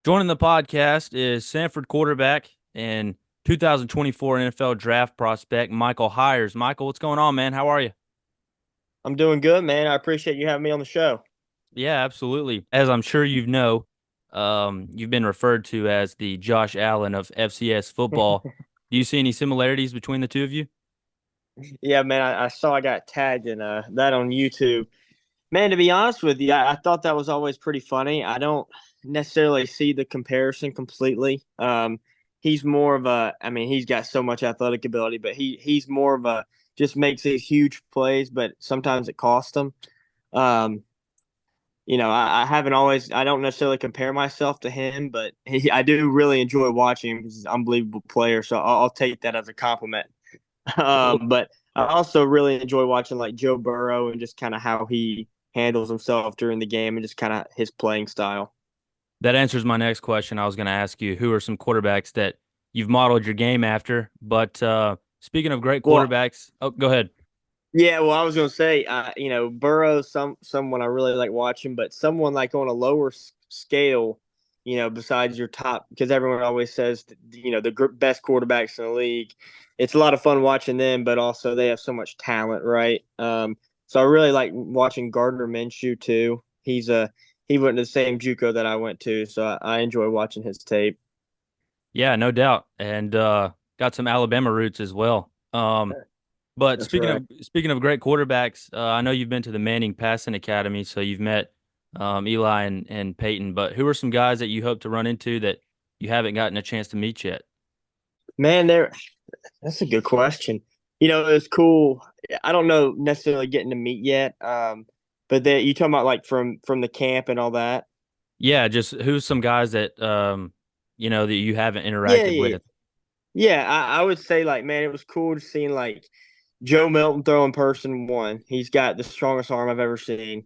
Joining the podcast is Samford quarterback and 2024 NFL draft prospect Michael Hiers. Michael, what's going on, man? How are you? I'm doing good, man. I appreciate you having me on the show. Yeah, absolutely. As I'm sure you know, you've been referred to as the Josh Allen of FCS football. Do you see any similarities between the two of you? Yeah, man. I saw I got tagged in that on YouTube. Man, to be honest with you, I thought that was always pretty funny. I don't necessarily see the comparison completely. He's more of a, I mean, he's got so much athletic ability, but he's more of a just makes these huge plays, but sometimes it costs him. Um, I haven't always, I don't necessarily compare myself to him, but I do really enjoy watching him. He's an unbelievable player, so I'll take that as a compliment. Well, But I also really enjoy watching like Joe Burrow and just kind of how he handles himself during the game and just kind of his playing style. that answers my next question. I was going to ask you who are some quarterbacks that you've modeled your game after. But speaking of great Well, quarterbacks, oh, go ahead. yeah, well, I was gonna say, Burrow, someone I really like watching, but someone like on a lower scale, besides your top, because everyone always says, the best quarterbacks in the league. It's a lot of fun watching them, but also they have so much talent, right? So I really like watching Gardner Minshew too. He went to the same JUCO that I went to, so I enjoy watching his tape. Yeah, no doubt. And got some Alabama roots as well. But That's right. speaking of great quarterbacks, I know you've been to the Manning Passing Academy, so you've met Eli and Peyton. But who are some guys that you hope to run into that you haven't gotten a chance to meet yet? Man, that's a good question. It's cool. I don't know necessarily getting to meet yet. But you talking about like from the camp and all that. Yeah, just who's some guys that that you haven't Yeah, interacted yeah, with. yeah. I would say like, man, it was cool to see like Joe Milton throw in person one. He's got the strongest arm I've ever seen.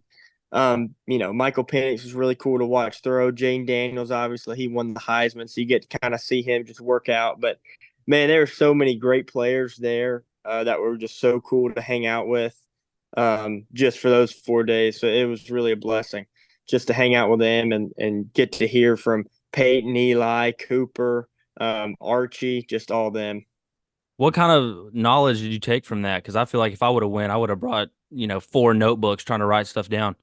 Michael Penix was really cool to watch throw. Jane Daniels, obviously, he won the Heisman, so you get to kind of see him just work out. But man, there are so many great players there that were just so cool to hang out with just for those 4 days. So it was really a blessing just to hang out with them and get to hear from Peyton, Eli, Cooper, Archie, just all them. What kind of knowledge did you take from that? Because I feel like if I would have went, I would have brought four notebooks trying to write stuff down.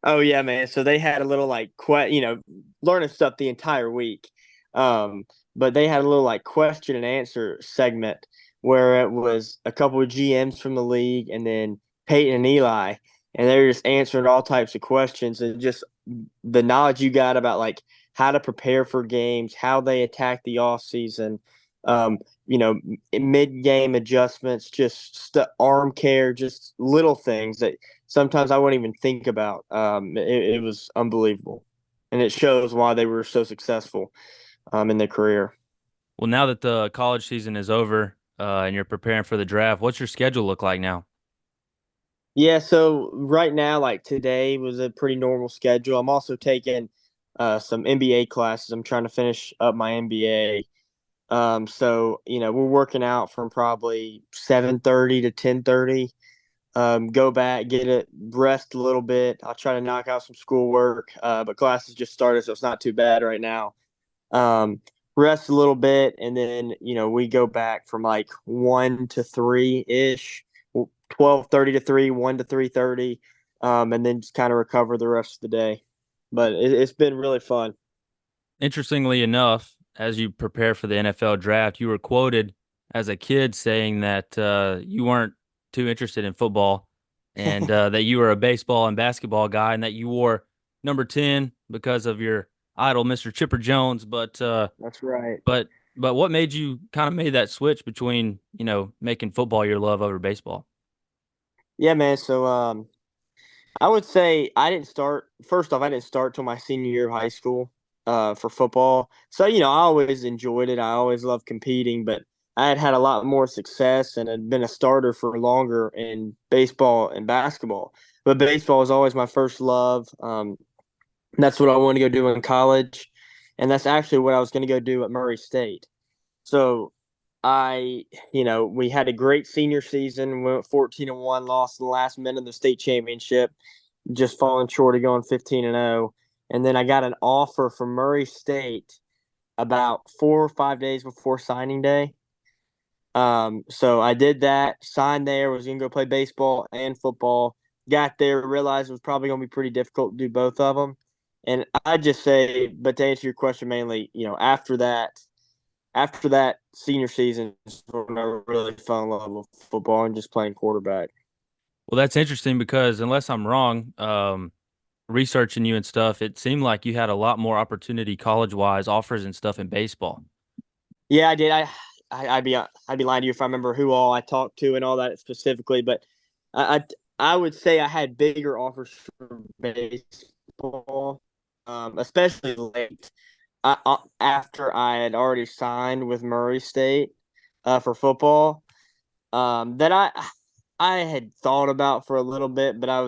Oh yeah, man. So they had a little like learning stuff the entire week. Um, but they had a little like question and answer segment where it was a couple of GMs from the league and then Peyton and Eli, and they were just answering all types of questions and just the knowledge you got about like how to prepare for games, how they attack the off season, um, you know, mid game adjustments, just arm care, just little things that sometimes I wouldn't even think about. It was unbelievable, and it shows why they were so successful in their career. Well, now that the college season is over and you're preparing for the draft, what's your schedule look like now? Yeah, so right now, like today was a pretty normal schedule. I'm also taking some NBA classes. I'm trying to finish up my NBA. So we're working out from probably 7:30 to 10:30. Go back, get it, rest a little bit. I'll try to knock out some schoolwork, but classes just started, so it's not too bad right now. Um, Rest a little bit, and then we go back from like 1 to 3 ish, 12:30 to 3, 1 to 3:30, and then just kind of recover the rest of the day. But it's been really fun. Interestingly enough, as you prepare for the NFL draft, you were quoted as a kid saying that you weren't too interested in football and that you were a baseball and basketball guy and that you wore number 10 because of your idol, Mr. Chipper Jones. That's right. But but what made you kind of made that switch between, making football your love over baseball? Yeah, man. So I would say I didn't start. First off, I didn't start till my senior year of high school for football. So I always enjoyed it. I always loved competing, but I had had a lot more success and had been a starter for longer in baseball and basketball. But baseball was always my first love. That's what I wanted to go do in college, and that's actually what I was going to go do at Murray State. So we had a great senior season. We went 14-1, lost in the last minute of the state championship, just falling short of going 15-0. and then I got an offer from Murray State about 4 or 5 days before signing day. So I did that, signed there, was gonna go play baseball and football. Got there, realized it was probably gonna be pretty difficult to do both of them. And I just say, but to answer your question mainly, after that senior season is when I really fell in love with football and just playing quarterback. Well, that's interesting because unless I'm wrong, researching you and stuff, it seemed like you had a lot more opportunity college-wise offers and stuff in baseball. Yeah, I did. I'd be lying to you if I remember who all I talked to and all that specifically, but I I, I would say I had bigger offers for baseball, especially late. After I had already signed with Murray State for football, that I had thought about for a little bit, but I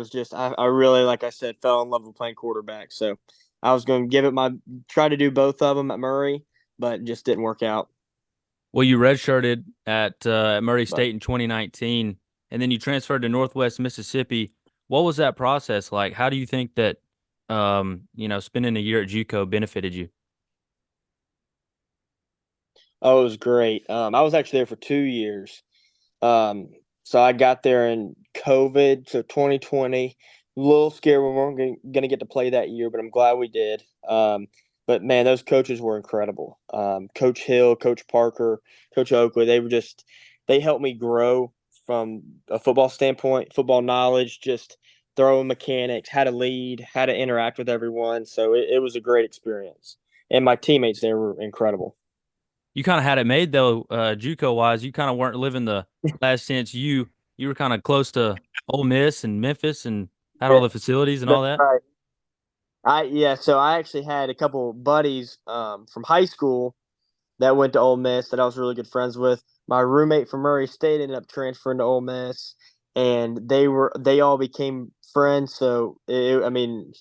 really, like I said, fell in love with playing quarterback. So I was going to try to do both of them at Murray, but just didn't work out. Well, you redshirted at Murray But State in 2019, and then you transferred to Northwest Mississippi. What was that process like? How do you think that spending a year at JUCO benefited you? oh, it was great. I was actually there for 2 years. Um, so I got there in COVID, so 2020. A little scared we weren't going to get to play that year, but I'm glad we did. But man, those coaches were incredible. Coach Hill, Coach Parker, Coach Oakley, they helped me grow from a football standpoint, football knowledge, just throwing mechanics, how to lead, how to interact with everyone. So it was a great experience. And my teammates there were incredible. You kind of had it made though, JUCO wise. You kind of weren't living the last chance. You were kind of close to Ole Miss and Memphis and had all Yeah, the facilities and all that's that. right. So I actually had a couple buddies from high school that went to Ole Miss that I was really good friends with. My roommate from Murray State ended up transferring to Ole Miss, and they all became friends. So I mean,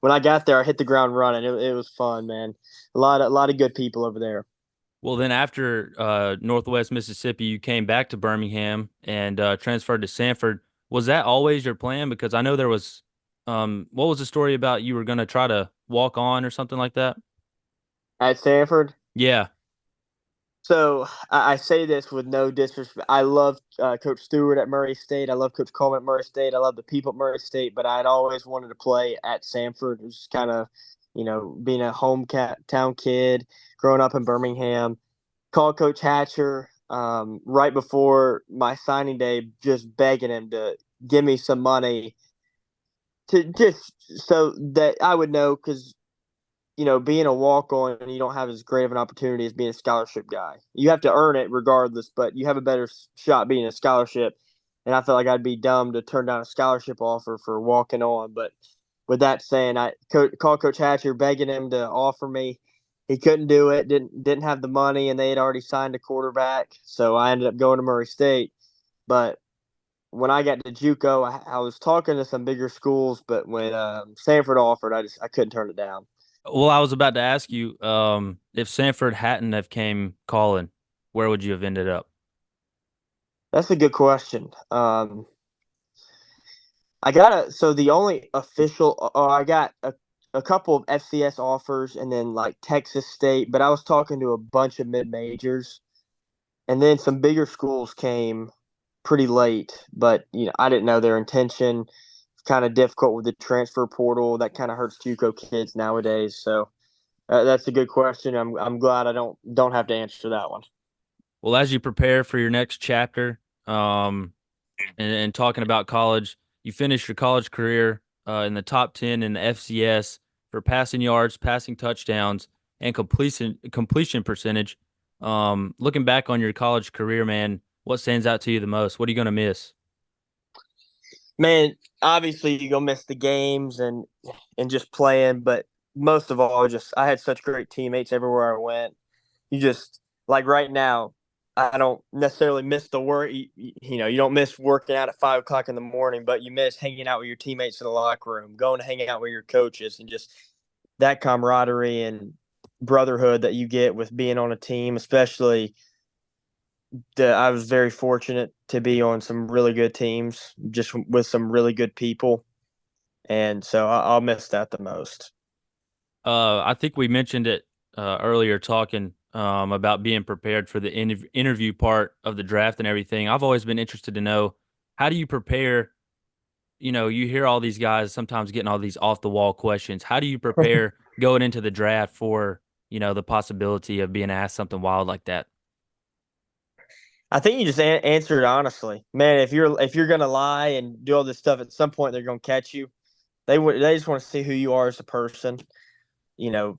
when I got there, I hit the ground running. It was fun, man. A lot of good people over there. Well, then after Northwest Mississippi, you came back to Birmingham and transferred to Samford. Was that always your plan? Because I know there was, what was the story about you were going to try to walk on or something like that? At Stanford, Yeah. so I say this with no disrespect. I love Coach Stewart at Murray State. I love Coach Coleman at Murray State. I love the people at Murray State. But I'd always wanted to play at Samford. It was kind of, being a hometown kid, growing up in Birmingham. Called Coach Hatcher right before my signing day, just begging him to give me some money to just so that I would know because being a walk on, you don't have as great of an opportunity as being a scholarship guy. You have to earn it regardless, but you have a better shot being a scholarship. And I felt like I'd be dumb to turn down a scholarship offer for walking on. But with that saying, called Coach Hatcher begging him to offer me. He couldn't do it, didn't have the money, and they had already signed a quarterback. So I ended up going to Murray State. But when I got to JUCO, I was talking to some bigger schools, but when Sanford offered, I couldn't turn it down. Well, I was about to ask you, if Samford hadn't have came calling, where would you have ended up? That's a good question. So the only official, I got a couple of FCS offers and then like Texas State, but I was talking to a bunch of mid majors and then some bigger schools came pretty late, but I didn't know their intention. It's kind of difficult with the transfer portal. That kind of hurts JUCO kids nowadays. So that's a good question. I'm glad I don't have to answer that one. Well, as you prepare for your next chapter, um, and talking about college, you finished your college career in the top 10 in the FCS for passing yards, passing touchdowns, and completion percentage. Looking back on your college career, man, what stands out to you the most? What are you going to miss? Man, obviously you gonna miss the games and just playing, but most of all, just I had such great teammates everywhere I went. You just like right now, I don't necessarily miss the work. You don't miss working out at 5 o'clock in the morning, but you miss hanging out with your teammates in the locker room, going to hang out with your coaches, and just that camaraderie and brotherhood that you get with being on a team, especially I was very fortunate to be on some really good teams, just with some really good people, and so I'll miss that the most. I think we mentioned it earlier talking about being prepared for the interview part of the draft and everything. I've always been interested to know, how do you prepare? You hear all these guys sometimes getting all these off the wall questions. How do you prepare going into the draft for, the possibility of being asked something wild like that? I think you just answered honestly, man. If you're gonna lie and do all this stuff, at some point they're gonna catch you. They just want to see who you are as a person. You know,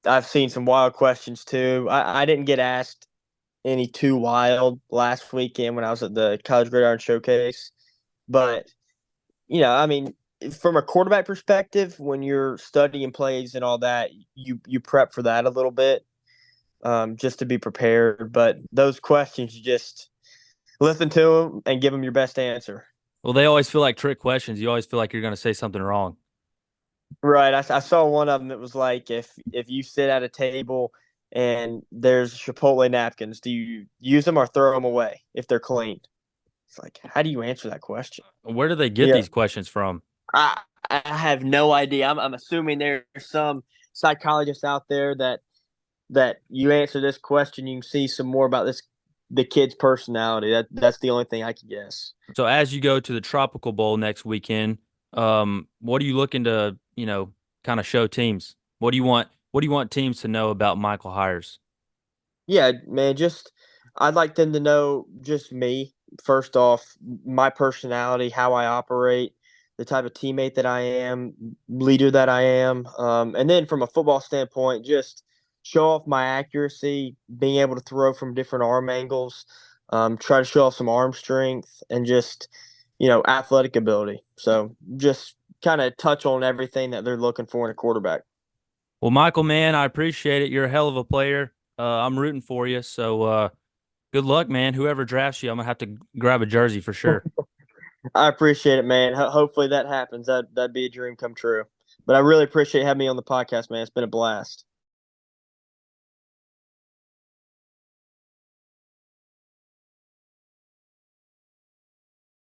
I've seen some wild questions too. I didn't get asked any too wild last weekend when I was at the College Gridiron Showcase, but I mean, from a quarterback perspective, when you're studying plays and all that, you prep for that a little bit, just to be prepared. But those questions, you just listen to them and give them your best answer. Well, they always feel like trick questions. You always feel like you're going to say something wrong. Right. I saw one of them that was like, if you sit at a table and there's Chipotle napkins, do you use them or throw them away if they're clean? It's like, how do you answer that question? Where do they get Yeah. these questions from? I I have no idea. I'm assuming there's some psychologist out there that you answer this question, you can see some more about the kid's personality. That's the only thing I can guess. So as you go to the Tropical Bowl next weekend, what are you looking to, kind of show teams? What do you want? What do you want teams to know about Michael Hiers? Yeah, man, just I'd like them to know just me, first off, my personality, how I operate, the type of teammate that I am, leader that I am. And then from a football standpoint, just show off my accuracy, being able to throw from different arm angles, try to show off some arm strength and just, athletic ability. So just kind of touch on everything that they're looking for in a quarterback. Well, Michael, man, I appreciate it. You're a hell of a player. I'm rooting for you. So good luck, man. Whoever drafts you, I'm gonna have to grab a jersey for sure. I appreciate it, man. Hopefully that happens. That'd be a dream come true. But I really appreciate having me on the podcast, man. It's been a blast.